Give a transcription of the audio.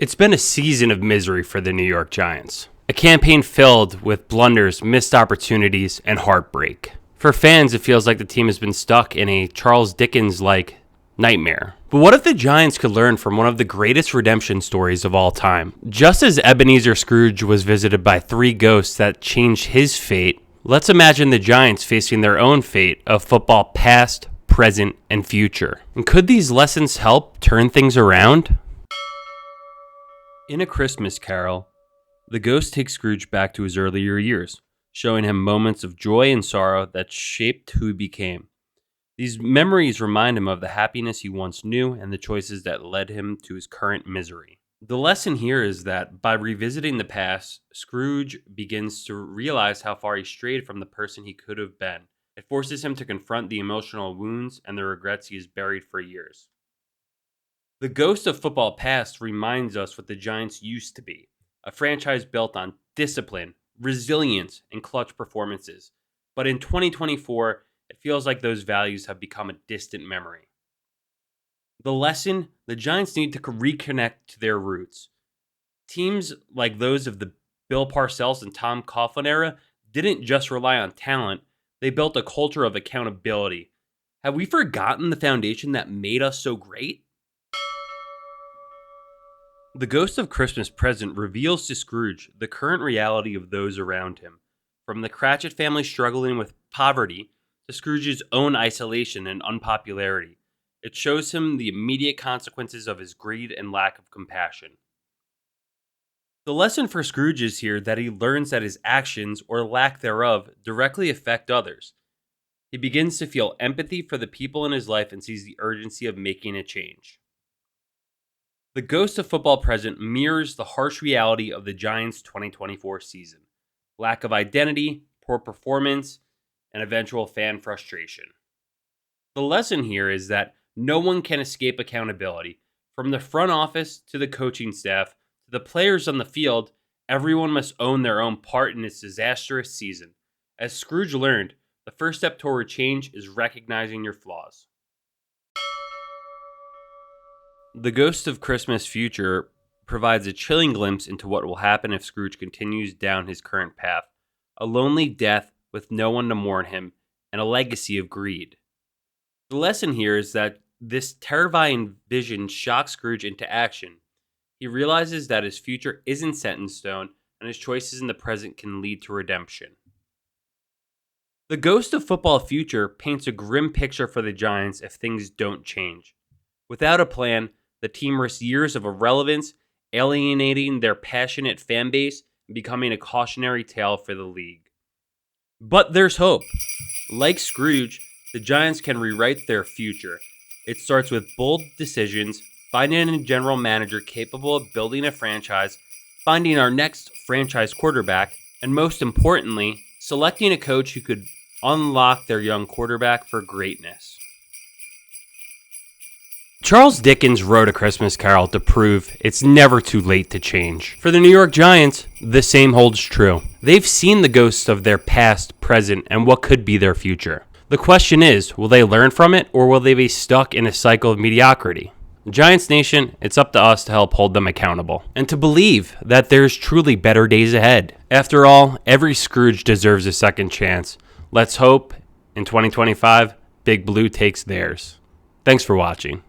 It's been a season of misery for the New York Giants. A campaign filled with blunders, missed opportunities, and heartbreak. For fans, it feels like the team has been stuck in a Charles Dickens-like nightmare. But what if the Giants could learn from one of the greatest redemption stories of all time? Just as Ebenezer Scrooge was visited by three ghosts that changed his fate, let's imagine the Giants facing their own fate of football past, present, and future. And could these lessons help turn things around? In A Christmas Carol, the ghost takes Scrooge back to his earlier years, showing him moments of joy and sorrow that shaped who he became. These memories remind him of the happiness he once knew and the choices that led him to his current misery. The lesson here is that by revisiting the past, Scrooge begins to realize how far he strayed from the person he could have been. It forces him to confront the emotional wounds and the regrets he has buried for years. The ghost of football past reminds us what the Giants used to be, a franchise built on discipline, resilience, and clutch performances. But in 2024, it feels like those values have become a distant memory. The lesson: the Giants need to reconnect to their roots. Teams like those of the Bill Parcells and Tom Coughlin era didn't just rely on talent, they built a culture of accountability. Have we forgotten the foundation that made us so great? The Ghost of Christmas Present reveals to Scrooge the current reality of those around him, from the Cratchit family struggling with poverty to Scrooge's own isolation and unpopularity. It shows him the immediate consequences of his greed and lack of compassion. The lesson for Scrooge is here that he learns that his actions, or lack thereof, directly affect others. He begins to feel empathy for the people in his life and sees the urgency of making a change. The Ghost of Football Present mirrors the harsh reality of the Giants' 2024 season: lack of identity, poor performance, and eventual fan frustration. The lesson here is that no one can escape accountability. From the front office to the coaching staff to the players on the field, everyone must own their own part in this disastrous season. As Scrooge learned, the first step toward change is recognizing your flaws. The Ghost of Christmas Future provides a chilling glimpse into what will happen if Scrooge continues down his current path: a lonely death with no one to mourn him, and a legacy of greed. The lesson here is that this terrifying vision shocks Scrooge into action. He realizes that his future isn't set in stone, and his choices in the present can lead to redemption. The Ghost of Football Future paints a grim picture for the Giants if things don't change. Without a plan, the team risks years of irrelevance, alienating their passionate fan base, and becoming a cautionary tale for the league. But there's hope. Like Scrooge, the Giants can rewrite their future. It starts with bold decisions, finding a general manager capable of building a franchise, finding our next franchise quarterback, and most importantly, selecting a coach who could unlock their young quarterback for greatness. Charles Dickens wrote A Christmas Carol to prove it's never too late to change. For the New York Giants, the same holds true. They've seen the ghosts of their past, present, and what could be their future. The question is, will they learn from it, or will they be stuck in a cycle of mediocrity? Giants Nation, it's up to us to help hold them accountable, and to believe that there's truly better days ahead. After all, every Scrooge deserves a second chance. Let's hope, in 2025, Big Blue takes theirs. Thanks for watching.